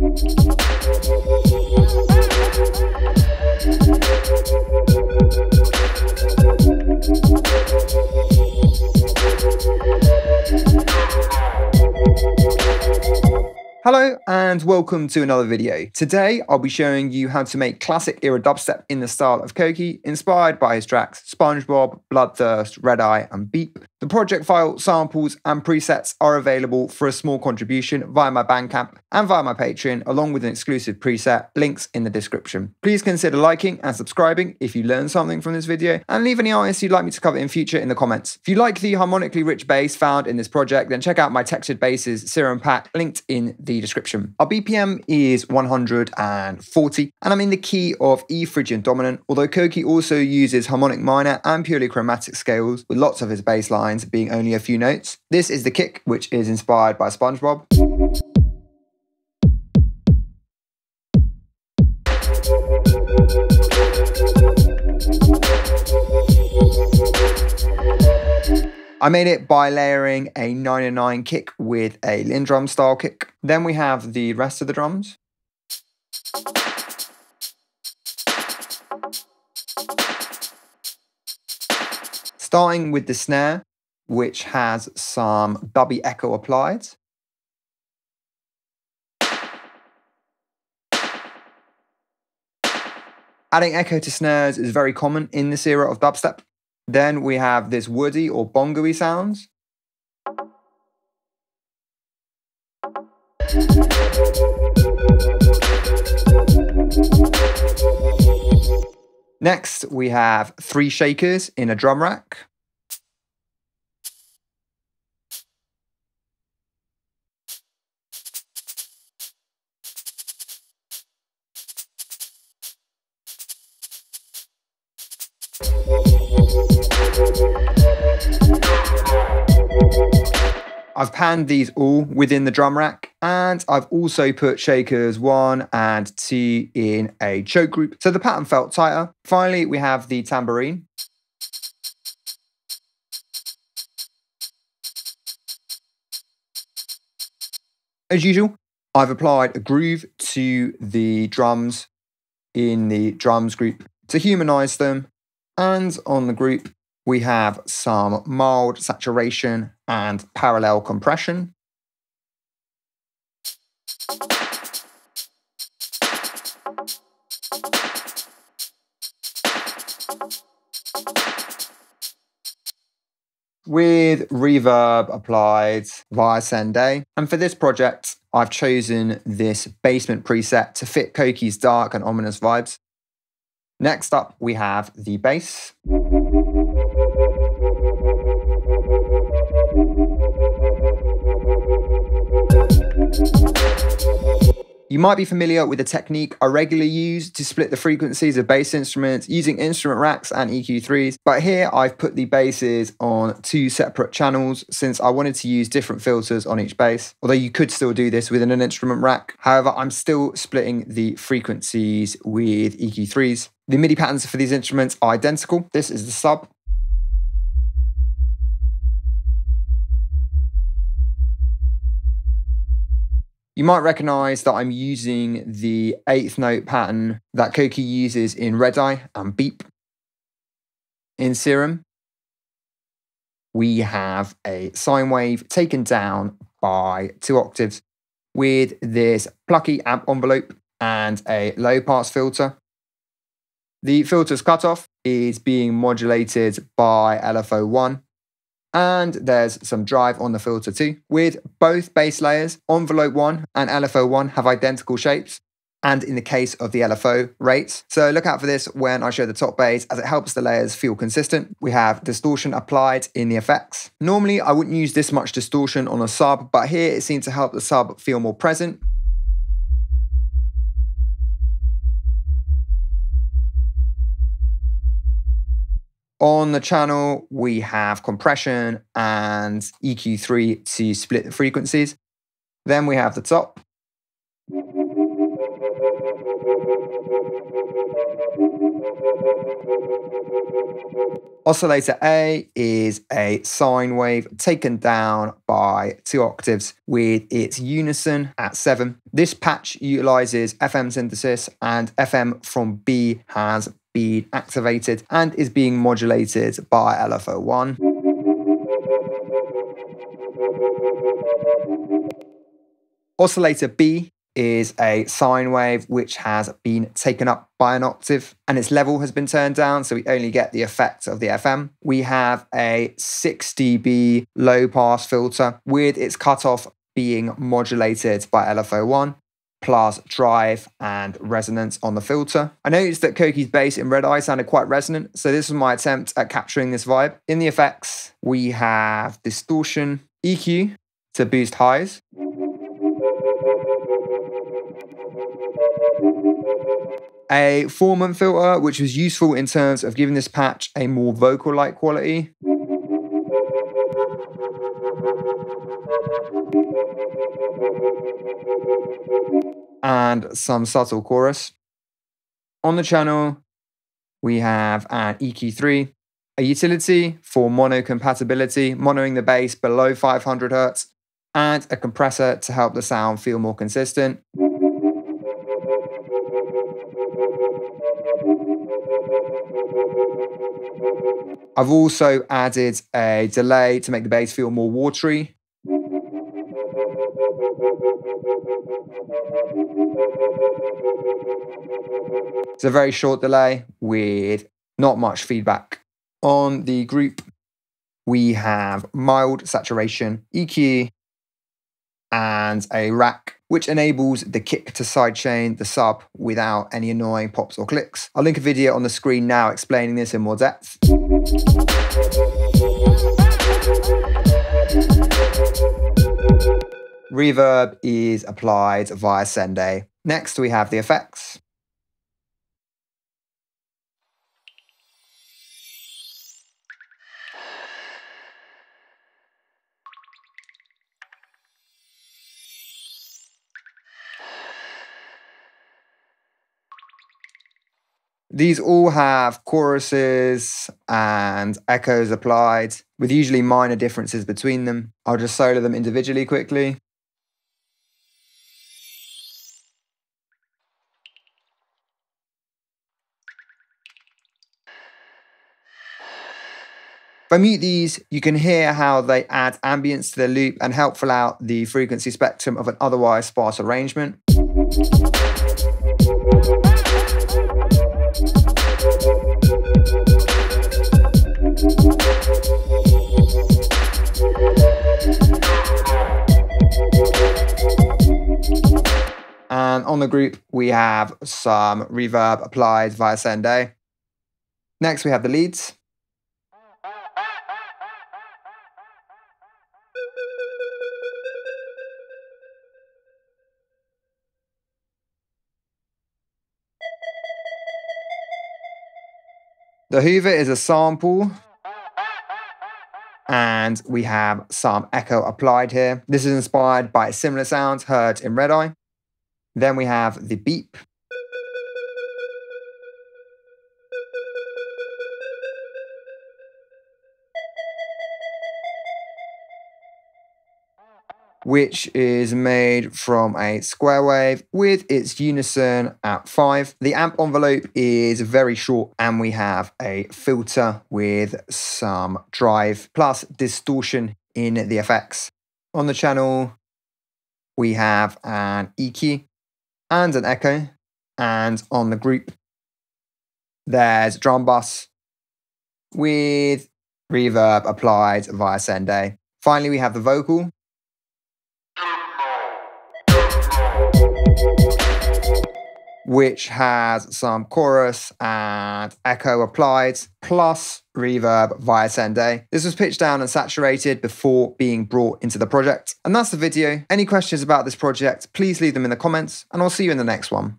Hello and welcome to another video. Today I'll be showing you how to make classic era dubstep in the style of Koki, inspired by his tracks SpongeBob, Bloodthirst, Red Eye and Beep. The project file, samples and presets are available for a small contribution via my Bandcamp and via my Patreon, along with an exclusive preset, links in the description. Please consider liking and subscribing if you learned something from this video, and leave any artists you'd like me to cover in future in the comments. If you like the harmonically rich bass found in this project, then check out my textured basses Serum pack, linked in the description. Our BPM is 140 and I'm in the key of E Phrygian dominant, although Koki also uses harmonic minor and purely chromatic scales, with lots of his bass lines being only a few notes. This is the kick, which is inspired by SpongeBob. I made it by layering a 909 kick with a Lindrum style kick. Then we have the rest of the drums. Starting with the snare, which has some dubby echo applied. Adding echo to snares is very common in this era of dubstep. Then we have this woody or bongo-y sounds. Next, we have 3 shakers in a drum rack. I've panned these all within the drum rack, and I've also put shakers 1 and 2 in a choke group, so the pattern felt tighter. Finally, we have the tambourine. As usual, I've applied a groove to the drums in the drums group to humanize them, and on the group we have some mild saturation and parallel compression. With reverb applied via Sende. And for this project, I've chosen this basement preset to fit Koki's dark and ominous vibes. Next up, we have the bass. You might be familiar with the technique I regularly use to split the frequencies of bass instruments using instrument racks and EQ3s, but here I've put the basses on 2 separate channels since I wanted to use different filters on each bass, although you could still do this within an instrument rack. However, I'm still splitting the frequencies with EQ3s. The MIDI patterns for these instruments are identical. This is the sub. You might recognize that I'm using the 8th note pattern that Koki uses in Red Eye and Beep. In Serum, we have a sine wave taken down by 2 octaves with this plucky amp envelope and a low pass filter. The filter's cutoff is being modulated by LFO1. And there's some drive on the filter too. With both bass layers, envelope 1 and LFO 1 have identical shapes, and in the case of the LFO, rates. So look out for this when I show the top bass, as it helps the layers feel consistent. We have distortion applied in the effects. Normally I wouldn't use this much distortion on a sub, but here it seems to help the sub feel more present. On the channel, we have compression and EQ3 to split the frequencies. Then we have the top. Oscillator A is a sine wave taken down by 2 octaves with its unison at 7. This patch utilizes FM synthesis, and FM from B has been activated and is being modulated by LFO1. Oscillator B is a sine wave which has been taken up by an octave and its level has been turned down, so we only get the effect of the FM. We have a 6 dB low pass filter with its cutoff being modulated by LFO1 plus drive and resonance on the filter. I noticed that Koki's bass in Red Eye sounded quite resonant, so this was my attempt at capturing this vibe. In the effects, we have distortion, EQ to boost highs, a Foreman filter, which was useful in terms of giving this patch a more vocal-like quality, and some subtle chorus. On the channel, we have an EQ3, a utility for mono compatibility, monoing the bass below 500 Hz, and a compressor to help the sound feel more consistent. I've also added a delay to make the bass feel more watery. It's a very short delay with not much feedback. On the group, we have mild saturation, EQ, and a rack, which enables the kick to sidechain the sub without any annoying pops or clicks. I'll link a video on the screen now explaining this in more depth. Reverb is applied via Sende. Next, we have the effects. These all have choruses and echoes applied, with usually minor differences between them. I'll just solo them individually quickly. If I mute these, you can hear how they add ambience to the loop and help fill out the frequency spectrum of an otherwise sparse arrangement. And on the group, we have some reverb applied via Sende. Next, we have the leads. The Hoover is a sample, and we have some echo applied here. This is inspired by a similar sound heard in Red Eye. Then we have the beep, which is made from a square wave with its unison at 5. The amp envelope is very short, and we have a filter with some drive plus distortion in the effects. On the channel, we have an EQ and an echo, and on the group, there's drum bus with reverb applied via Sende. Finally, we have the vocal, which has some chorus and echo applied, plus reverb via Sende. This was pitched down and saturated before being brought into the project. And that's the video. Any questions about this project, please leave them in the comments, and I'll see you in the next one.